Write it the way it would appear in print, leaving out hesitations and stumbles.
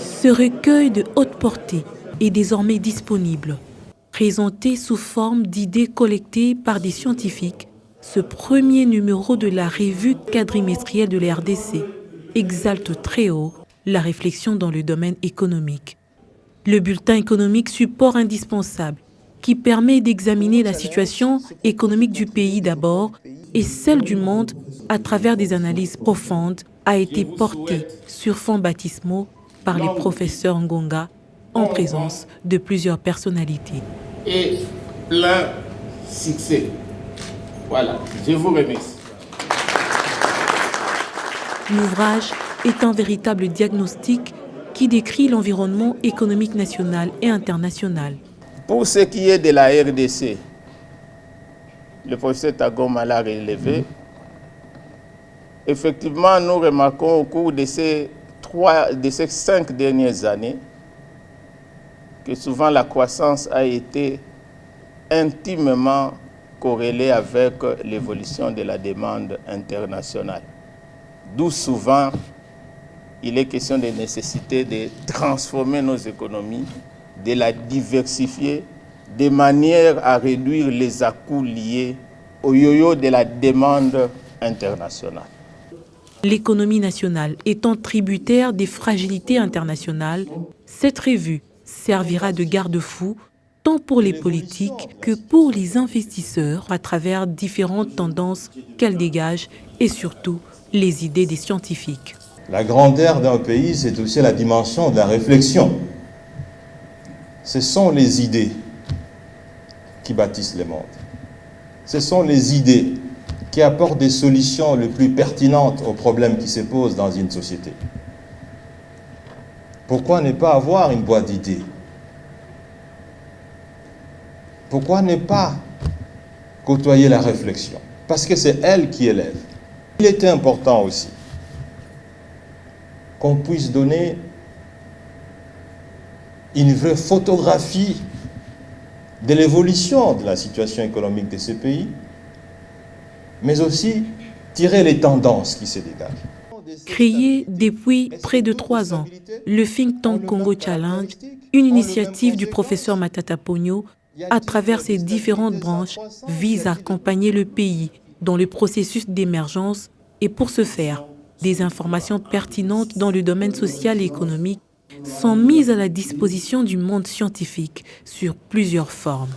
Ce recueil de haute portée est désormais disponible. Présenté sous forme d'idées collectées par des scientifiques, ce premier numéro de la revue quadrimestrielle de la RDC exalte très haut la réflexion dans le domaine économique. Le bulletin économique, support indispensable, qui permet d'examiner la situation économique du pays d'abord et celle du monde à travers des analyses profondes, a été porté sur fonds baptismaux par les professeurs Ngonga en présence de plusieurs personnalités. Et plein succès. Voilà, je vous remercie. L'ouvrage est un véritable diagnostic qui décrit l'environnement économique national et international. Pour ce qui est de la RDC, le professeur Tagoma l'a relevé. Effectivement, nous remarquons au cours de ces 5 dernières années que souvent la croissance a été intimement corrélée avec l'évolution de la demande internationale. D'où souvent il est question de nécessité de transformer nos économies, de la diversifier, de manière à réduire les à-coups liés au yo-yo de la demande internationale. L'économie nationale étant tributaire des fragilités internationales, cette revue servira de garde-fou tant pour les politiques que pour les investisseurs à travers différentes tendances qu'elle dégage et surtout les idées des scientifiques. La grandeur d'un pays, c'est aussi la dimension de la réflexion. Ce sont les idées qui bâtissent le monde. Ce sont les idées qui apportent des solutions les plus pertinentes aux problèmes qui se posent dans une société. Pourquoi ne pas avoir une boîte d'idées? Pourquoi ne pas côtoyer la réflexion? Parce que c'est elle qui élève. Il était important aussi qu'on puisse donner une vraie photographie de l'évolution de la situation économique de ce pays, mais aussi tirer les tendances qui se dégagent. Créé depuis près de 3 ans, le Think Tank Congo Challenge, une initiative du professeur Matata Ponyo, à travers ses différentes branches, vise à accompagner le pays dans le processus d'émergence et pour ce faire, des informations pertinentes dans le domaine social et économique sont mises à la disposition du monde scientifique sur plusieurs formes.